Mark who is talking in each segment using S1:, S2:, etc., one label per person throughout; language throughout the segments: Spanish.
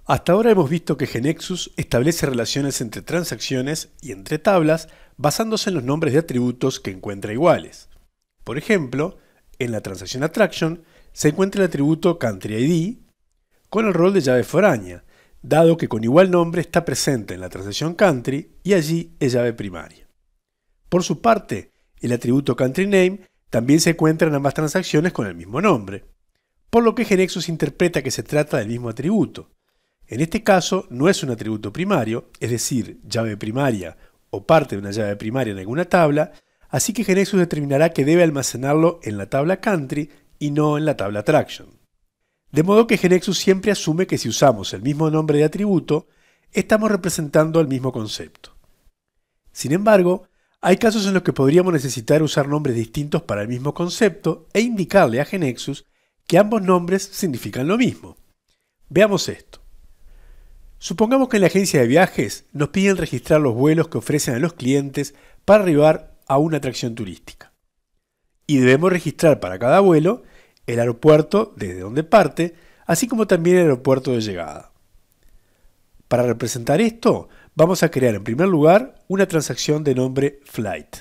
S1: Hasta ahora hemos visto que GeneXus establece relaciones entre transacciones y entre tablas basándose en los nombres de atributos que encuentra iguales. Por ejemplo, en la transacción Attraction se encuentra el atributo CountryID con el rol de llave foránea, dado que con igual nombre está presente en la transacción Country y allí es llave primaria. Por su parte, el atributo CountryName también se encuentra en ambas transacciones con el mismo nombre, por lo que GeneXus interpreta que se trata del mismo atributo. En este caso, no es un atributo primario, es decir, llave primaria o parte de una llave primaria en alguna tabla, así que GeneXus determinará que debe almacenarlo en la tabla Country y no en la tabla Attraction. De modo que GeneXus siempre asume que si usamos el mismo nombre de atributo, estamos representando el mismo concepto. Sin embargo, hay casos en los que podríamos necesitar usar nombres distintos para el mismo concepto e indicarle a GeneXus que ambos nombres significan lo mismo. Veamos esto. Supongamos que en la agencia de viajes nos piden registrar los vuelos que ofrecen a los clientes para arribar a una atracción turística. Y debemos registrar para cada vuelo el aeropuerto desde donde parte, así como también el aeropuerto de llegada. Para representar esto, vamos a crear en primer lugar una transacción de nombre Flight.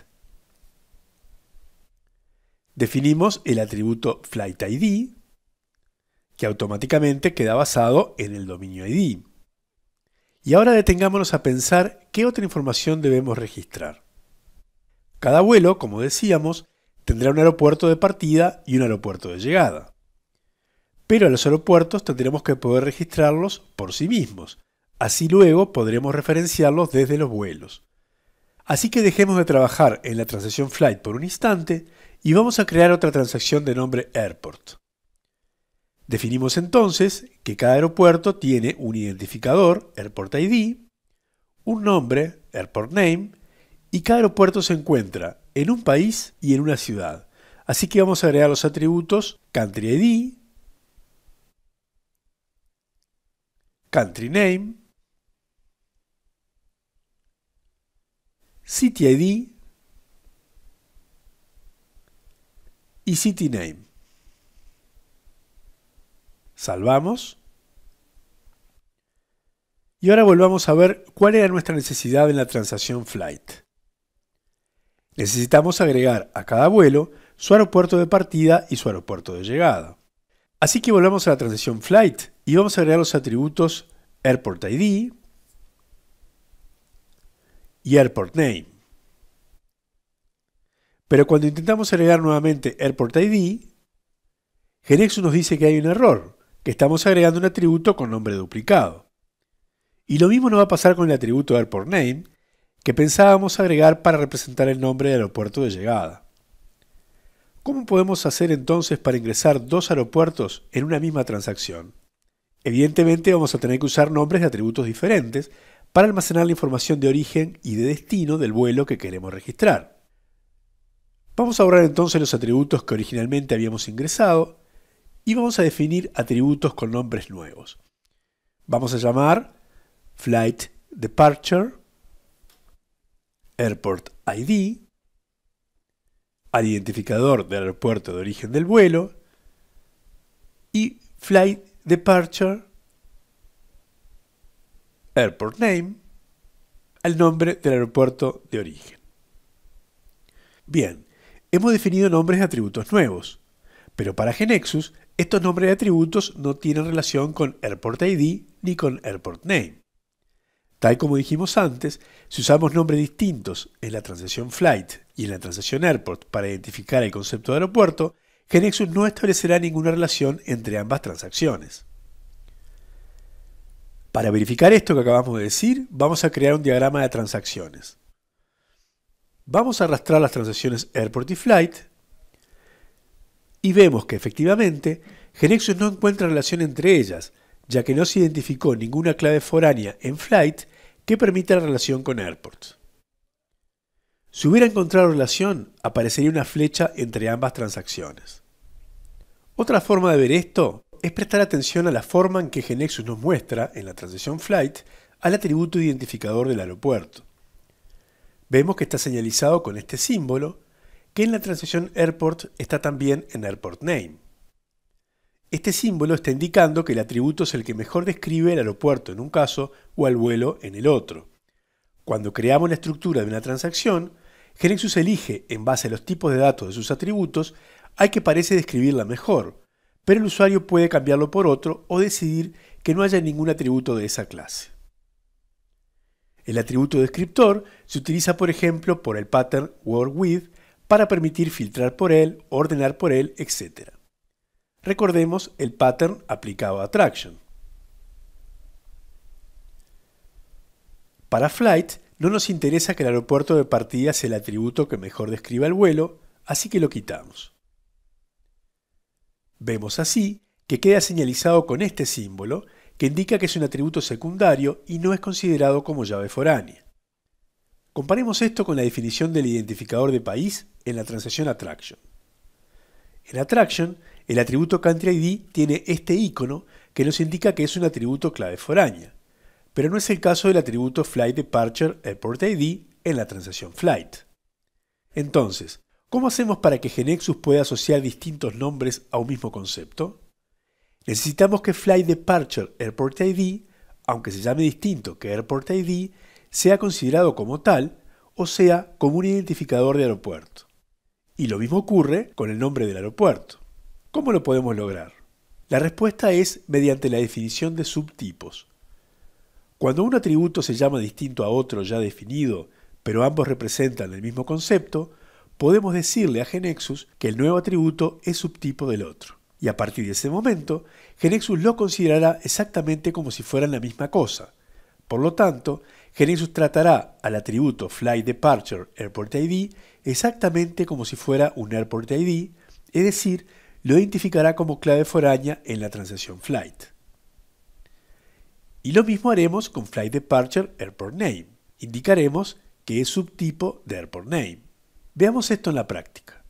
S1: Definimos el atributo FlightID, que automáticamente queda basado en el dominio ID. Y ahora detengámonos a pensar qué otra información debemos registrar. Cada vuelo, como decíamos, tendrá un aeropuerto de partida y un aeropuerto de llegada. Pero a los aeropuertos tendremos que poder registrarlos por sí mismos. Así luego podremos referenciarlos desde los vuelos. Así que dejemos de trabajar en la transacción Flight por un instante y vamos a crear otra transacción de nombre Airport. Definimos entonces que cada aeropuerto tiene un identificador, Airport ID, un nombre, Airport Name, y cada aeropuerto se encuentra en un país y en una ciudad. Así que vamos a agregar los atributos Country ID, Country Name, City ID y City Name. Salvamos. Y ahora volvamos a ver cuál era nuestra necesidad en la transacción Flight. Necesitamos agregar a cada vuelo su aeropuerto de partida y su aeropuerto de llegada. Así que volvamos a la transacción Flight y vamos a agregar los atributos Airport ID y Airport Name. Pero cuando intentamos agregar nuevamente Airport ID, GeneXus nos dice que hay un error, que estamos agregando un atributo con nombre duplicado. Y lo mismo nos va a pasar con el atributo Airport Name, que pensábamos agregar para representar el nombre del aeropuerto de llegada. ¿Cómo podemos hacer entonces para ingresar dos aeropuertos en una misma transacción? Evidentemente vamos a tener que usar nombres de atributos diferentes para almacenar la información de origen y de destino del vuelo que queremos registrar. Vamos a borrar entonces los atributos que originalmente habíamos ingresado y vamos a definir atributos con nombres nuevos. Vamos a llamar Flight Departure, Airport ID, al identificador del aeropuerto de origen del vuelo y Flight Departure, Airport Name, al nombre del aeropuerto de origen. Bien, hemos definido nombres de atributos nuevos, pero para GeneXus estos nombres de atributos no tienen relación con Airport ID ni con Airport Name. Tal como dijimos antes, si usamos nombres distintos en la transacción Flight y en la transacción Airport para identificar el concepto de aeropuerto, GeneXus no establecerá ninguna relación entre ambas transacciones. Para verificar esto que acabamos de decir, vamos a crear un diagrama de transacciones. Vamos a arrastrar las transacciones Airport y Flight y vemos que efectivamente GeneXus no encuentra relación entre ellas, ya que no se identificó ninguna clave foránea en Flight que permita la relación con Airport. Si hubiera encontrado relación, aparecería una flecha entre ambas transacciones. Otra forma de ver esto es prestar atención a la forma en que GeneXus nos muestra, en la transacción Flight, al atributo identificador del aeropuerto. Vemos que está señalizado con este símbolo, que en la transacción Airport está también en Airport Name. Este símbolo está indicando que el atributo es el que mejor describe el aeropuerto en un caso o al vuelo en el otro. Cuando creamos la estructura de una transacción, GeneXus elige, en base a los tipos de datos de sus atributos, al que parece describirla mejor, pero el usuario puede cambiarlo por otro o decidir que no haya ningún atributo de esa clase. El atributo descriptor se utiliza, por ejemplo, por el pattern WordWidth para permitir filtrar por él, ordenar por él, etc. Recordemos el pattern aplicado a Attraction. Para Flight no nos interesa que el aeropuerto de partida sea el atributo que mejor describa el vuelo, así que lo quitamos. Vemos así que queda señalizado con este símbolo, que indica que es un atributo secundario y no es considerado como llave foránea. Comparemos esto con la definición del identificador de país en la transacción Attraction. En Attraction, el atributo Country ID tiene este icono que nos indica que es un atributo clave foránea, pero no es el caso del atributo Flight Departure Airport ID en la transacción Flight. Entonces, ¿cómo hacemos para que GeneXus pueda asociar distintos nombres a un mismo concepto? Necesitamos que Flight Departure Airport ID, aunque se llame distinto que Airport ID, sea considerado como tal, o sea, como un identificador de aeropuerto. Y lo mismo ocurre con el nombre del aeropuerto. ¿Cómo lo podemos lograr? La respuesta es mediante la definición de subtipos. Cuando un atributo se llama distinto a otro ya definido, pero ambos representan el mismo concepto, podemos decirle a GeneXus que el nuevo atributo es subtipo del otro. Y a partir de ese momento, GeneXus lo considerará exactamente como si fueran la misma cosa. Por lo tanto, GeneXus tratará al atributo Flight Departure Airport ID exactamente como si fuera un Airport ID, es decir, lo identificará como clave foránea en la transacción Flight. Y lo mismo haremos con Flight Departure Airport Name. Indicaremos que es subtipo de Airport Name. Veamos esto en la práctica.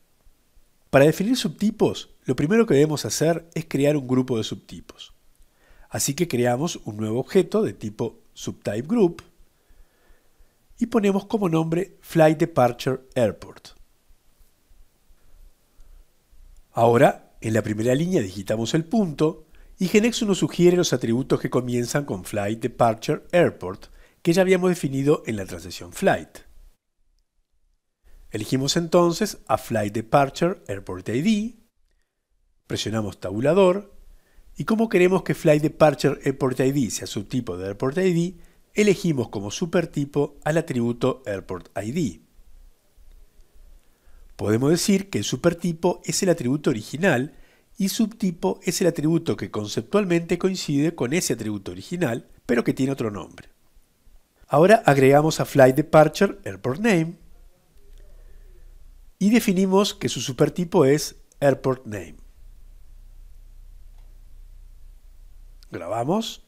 S1: Para definir subtipos, lo primero que debemos hacer es crear un grupo de subtipos. Así que creamos un nuevo objeto de tipo SubtypeGroup y ponemos como nombre Flight Departure Airport. Ahora, en la primera línea digitamos el punto y GeneXus nos sugiere los atributos que comienzan con Flight Departure Airport que ya habíamos definido en la transacción Flight. Elegimos entonces a Flight Departure Airport ID, presionamos tabulador y como queremos que Flight Departure Airport ID sea subtipo de Airport ID, elegimos como supertipo al atributo Airport ID. Podemos decir que el supertipo es el atributo original y subtipo es el atributo que conceptualmente coincide con ese atributo original, pero que tiene otro nombre. Ahora agregamos a Flight Departure Airport Name y definimos que su supertipo es Airport Name. Grabamos.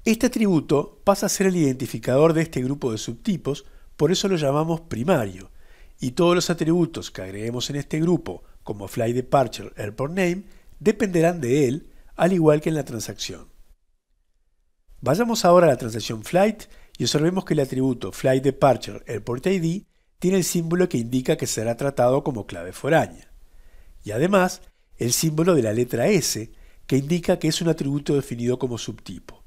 S1: Este atributo pasa a ser el identificador de este grupo de subtipos, por eso lo llamamos primario, y todos los atributos que agreguemos en este grupo, como Flight Departure Airport Name, dependerán de él, al igual que en la transacción. Vayamos ahora a la transacción Flight y observemos que el atributo Flight Departure Airport ID tiene el símbolo que indica que será tratado como clave foránea, y además el símbolo de la letra S, que indica que es un atributo definido como subtipo.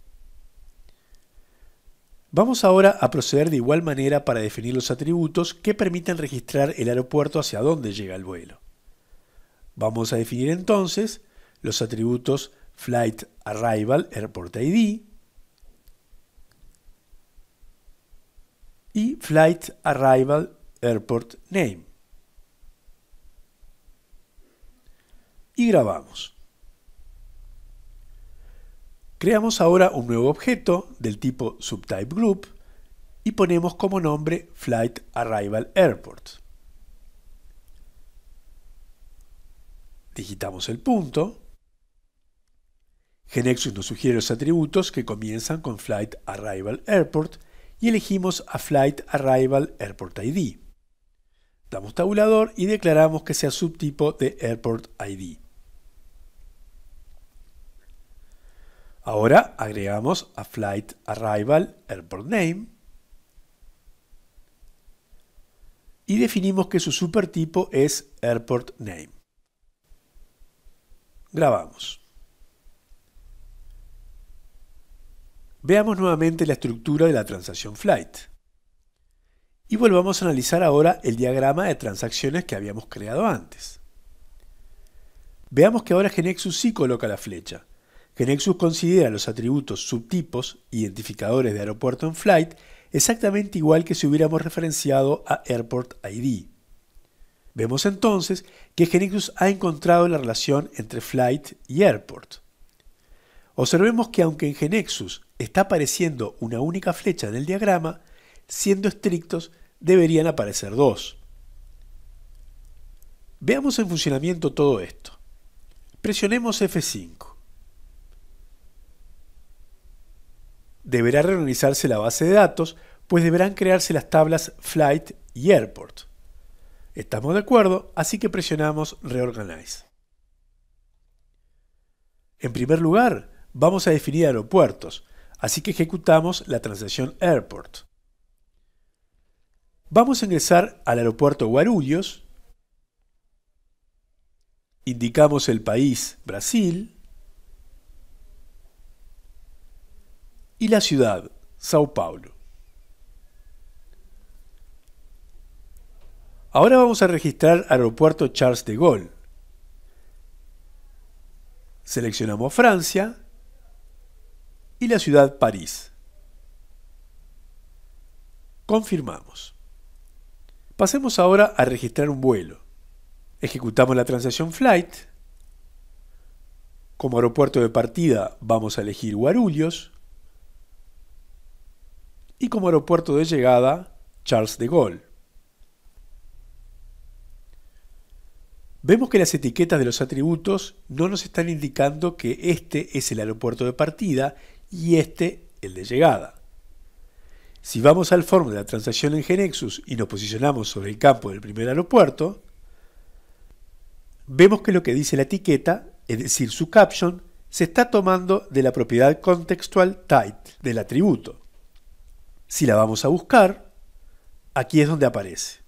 S1: Vamos ahora a proceder de igual manera para definir los atributos que permiten registrar el aeropuerto hacia donde llega el vuelo. Vamos a definir entonces los atributos Flight Arrival Airport ID y Flight Arrival Airport Name. Y grabamos. Creamos ahora un nuevo objeto del tipo SubtypeGroup y ponemos como nombre Flight Arrival Airport. Digitamos el punto. GeneXus nos sugiere los atributos que comienzan con Flight Arrival Airport y elegimos a Flight Arrival Airport ID. Damos tabulador y declaramos que sea subtipo de Airport ID. Ahora agregamos a Flight Arrival Airport Name y definimos que su supertipo es Airport Name. Grabamos. Veamos nuevamente la estructura de la transacción flight. Y volvamos a analizar ahora el diagrama de transacciones que habíamos creado antes. Veamos que ahora GeneXus sí coloca la flecha. GeneXus considera los atributos subtipos, identificadores de aeropuerto en flight, exactamente igual que si hubiéramos referenciado a Airport ID. Vemos entonces que GeneXus ha encontrado la relación entre flight y airport. Observemos que aunque en GeneXus está apareciendo una única flecha en el diagrama, siendo estrictos deberían aparecer dos. Veamos en funcionamiento todo esto. Presionemos F5. Deberá reorganizarse la base de datos, pues deberán crearse las tablas Flight y Airport. Estamos de acuerdo, así que presionamos Reorganize. En primer lugar, vamos a definir aeropuertos, así que ejecutamos la transacción Airport. Vamos a ingresar al aeropuerto Guarulhos. Indicamos el país, Brasil, y la ciudad, Sao Paulo. Ahora vamos a registrar aeropuerto Charles de Gaulle. Seleccionamos Francia y la ciudad París. Confirmamos. Pasemos ahora a registrar un vuelo. Ejecutamos la transacción Flight. Como aeropuerto de partida vamos a elegir Guarulhos. Y como aeropuerto de llegada, Charles de Gaulle. Vemos que las etiquetas de los atributos no nos están indicando que este es el aeropuerto de partida y este el de llegada. Si vamos al form de la transacción en GeneXus y nos posicionamos sobre el campo del primer aeropuerto, vemos que lo que dice la etiqueta, es decir, su caption, se está tomando de la propiedad contextual type del atributo. Si la vamos a buscar, aquí es donde aparece.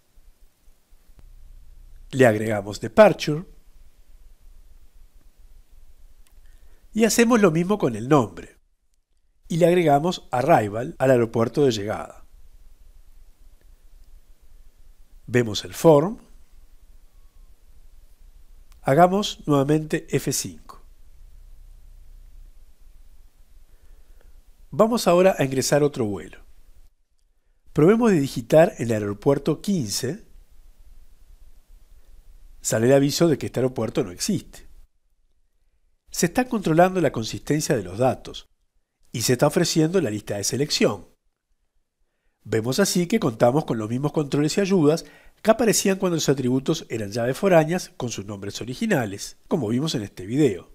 S1: Le agregamos departure y hacemos lo mismo con el nombre. Y le agregamos arrival al aeropuerto de llegada. Vemos el form. Hagamos nuevamente F5. Vamos ahora a ingresar otro vuelo. Probemos de digitar en el aeropuerto 15. Sale el aviso de que este aeropuerto no existe. Se está controlando la consistencia de los datos y se está ofreciendo la lista de selección. Vemos así que contamos con los mismos controles y ayudas que aparecían cuando los atributos eran llaves foráneas con sus nombres originales, como vimos en este video.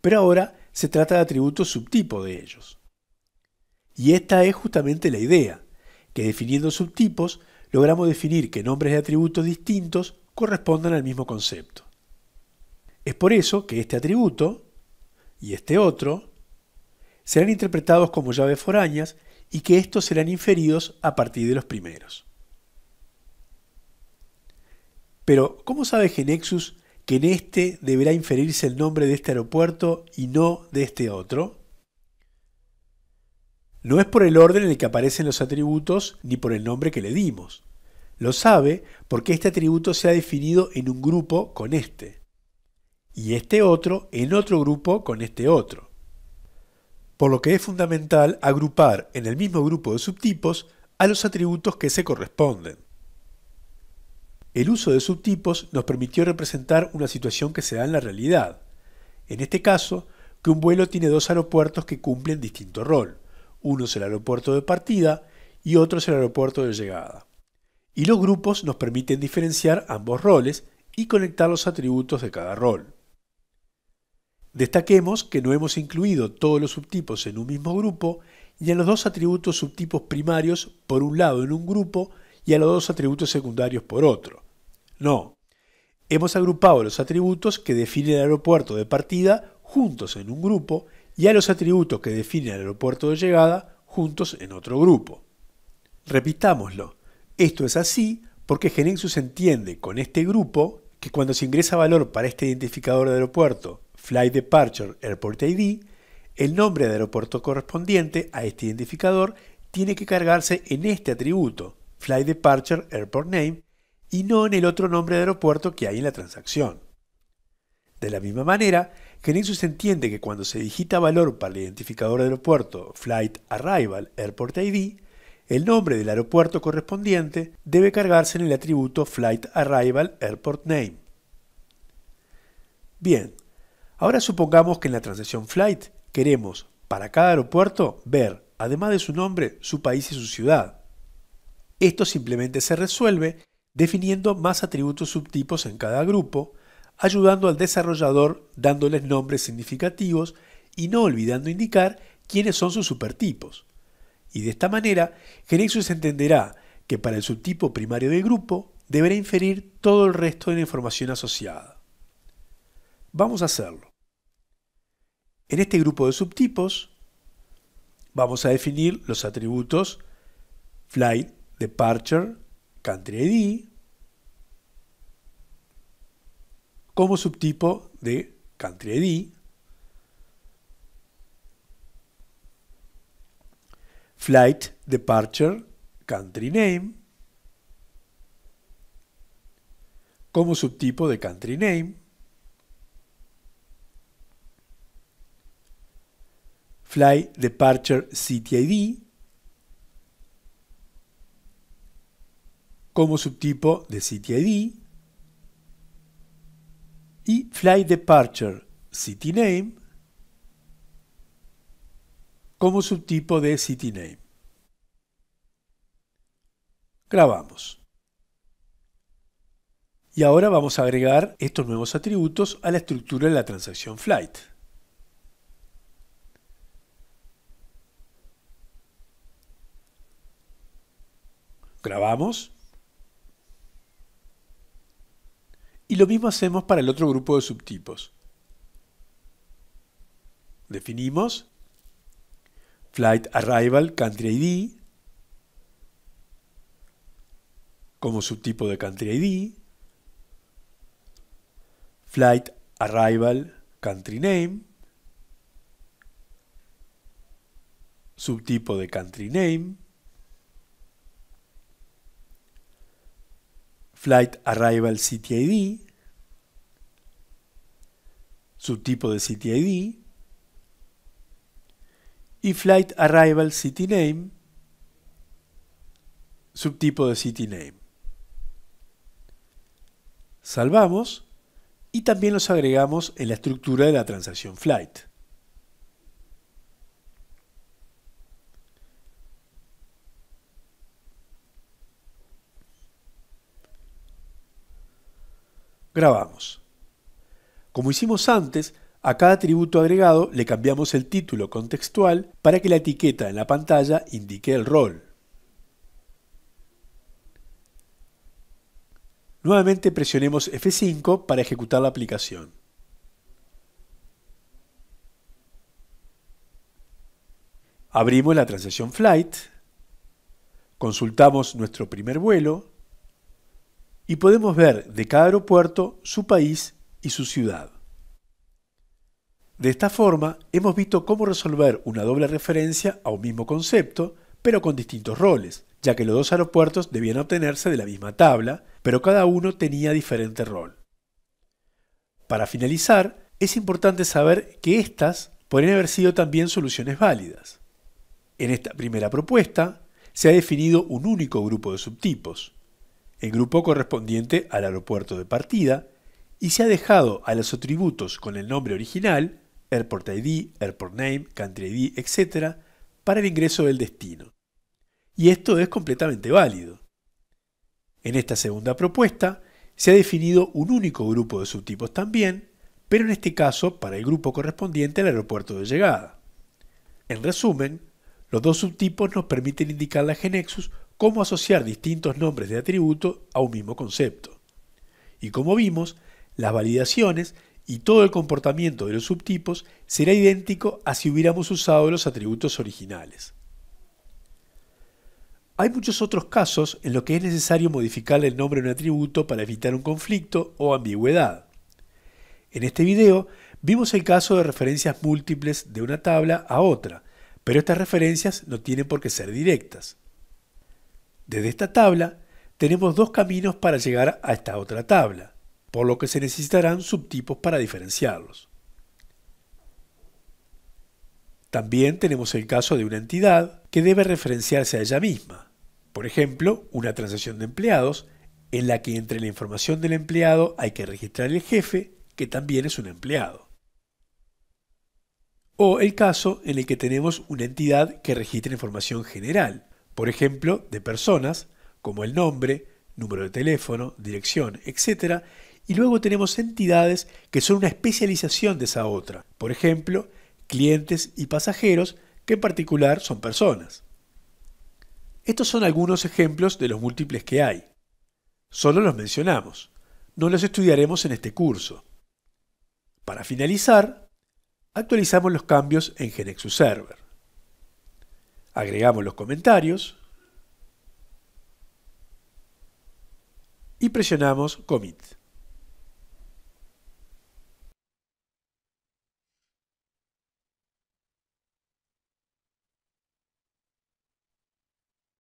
S1: Pero ahora se trata de atributos subtipo de ellos. Y esta es justamente la idea, que definiendo subtipos logramos definir que nombres de atributos distintos correspondan al mismo concepto. Es por eso que este atributo y este otro serán interpretados como llaves foráneas y que estos serán inferidos a partir de los primeros. Pero, ¿cómo sabe GeneXus que en este deberá inferirse el nombre de este aeropuerto y no de este otro? No es por el orden en el que aparecen los atributos ni por el nombre que le dimos. Lo sabe porque este atributo se ha definido en un grupo con este, y este otro en otro grupo con este otro. Por lo que es fundamental agrupar en el mismo grupo de subtipos a los atributos que se corresponden. El uso de subtipos nos permitió representar una situación que se da en la realidad. En este caso, que un vuelo tiene dos aeropuertos que cumplen distinto rol. Uno es el aeropuerto de partida y otro es el aeropuerto de llegada. Y los grupos nos permiten diferenciar ambos roles y conectar los atributos de cada rol. Destaquemos que no hemos incluido todos los subtipos en un mismo grupo y a los dos atributos subtipos primarios por un lado en un grupo y a los dos atributos secundarios por otro. No, hemos agrupado los atributos que definen el aeropuerto de partida juntos en un grupo y a los atributos que definen el aeropuerto de llegada juntos en otro grupo. Repitámoslo. Esto es así porque GeneXus entiende con este grupo que cuando se ingresa valor para este identificador de aeropuerto Flight Departure Airport ID, el nombre de aeropuerto correspondiente a este identificador tiene que cargarse en este atributo, Flight Departure Airport Name, y no en el otro nombre de aeropuerto que hay en la transacción. De la misma manera, GeneXus entiende que cuando se digita valor para el identificador de aeropuerto Flight Arrival Airport ID, el nombre del aeropuerto correspondiente debe cargarse en el atributo Flight Arrival Airport Name. Bien, ahora supongamos que en la transacción Flight queremos, para cada aeropuerto, ver, además de su nombre, su país y su ciudad. Esto simplemente se resuelve definiendo más atributos subtipos en cada grupo, ayudando al desarrollador dándoles nombres significativos y no olvidando indicar quiénes son sus supertipos. Y de esta manera, GeneXus entenderá que para el subtipo primario del grupo deberá inferir todo el resto de la información asociada. Vamos a hacerlo. En este grupo de subtipos vamos a definir los atributos Flight, Departure, Country ID como subtipo de Country ID, Flight, Departure, Country Name como subtipo de Country Name, Flight Departure City ID como subtipo de City ID y Flight Departure City Name como subtipo de City Name. Grabamos. Y ahora vamos a agregar estos nuevos atributos a la estructura de la transacción Flight. Grabamos. Y lo mismo hacemos para el otro grupo de subtipos. Definimos Flight Arrival Country ID como subtipo de Country ID, Flight Arrival Country Name, subtipo de Country Name, Flight Arrival City ID, subtipo de City ID, y Flight Arrival City Name, subtipo de City Name. Salvamos y también los agregamos en la estructura de la transacción Flight. Grabamos. Como hicimos antes, a cada atributo agregado le cambiamos el título contextual para que la etiqueta en la pantalla indique el rol. Nuevamente presionemos F5 para ejecutar la aplicación. Abrimos la transacción Flight, consultamos nuestro primer vuelo y podemos ver de cada aeropuerto su país y su ciudad. De esta forma, hemos visto cómo resolver una doble referencia a un mismo concepto, pero con distintos roles, ya que los dos aeropuertos debían obtenerse de la misma tabla, pero cada uno tenía diferente rol. Para finalizar, es importante saber que estas podrían haber sido también soluciones válidas. En esta primera propuesta, se ha definido un único grupo de subtipos, el grupo correspondiente al aeropuerto de partida, y se ha dejado a los atributos con el nombre original, Airport ID, Airport Name, Country ID, etc., para el ingreso del destino. Y esto es completamente válido. En esta segunda propuesta, se ha definido un único grupo de subtipos también, pero en este caso para el grupo correspondiente al aeropuerto de llegada. En resumen, los dos subtipos nos permiten indicarle a GeneXus cómo asociar distintos nombres de atributo a un mismo concepto. Y como vimos, las validaciones y todo el comportamiento de los subtipos será idéntico a si hubiéramos usado los atributos originales. Hay muchos otros casos en los que es necesario modificar el nombre de un atributo para evitar un conflicto o ambigüedad. En este video Vimos el caso de referencias múltiples de una tabla a otra, pero estas referencias no tienen por qué ser directas. Desde esta tabla tenemos dos caminos para llegar a esta otra tabla, por lo que se necesitarán subtipos para diferenciarlos. También tenemos el caso de una entidad que debe referenciarse a ella misma. Por ejemplo, una transacción de empleados en la que entre la información del empleado hay que registrar el jefe, que también es un empleado. O el caso en el que tenemos una entidad que registra información general, por ejemplo, de personas, como el nombre, número de teléfono, dirección, etc. Y luego tenemos entidades que son una especialización de esa otra, por ejemplo, clientes y pasajeros, que en particular son personas. Estos son algunos ejemplos de los múltiples que hay. Solo los mencionamos, no los estudiaremos en este curso. Para finalizar, actualizamos los cambios en GeneXus Server. Agregamos los comentarios y presionamos Commit.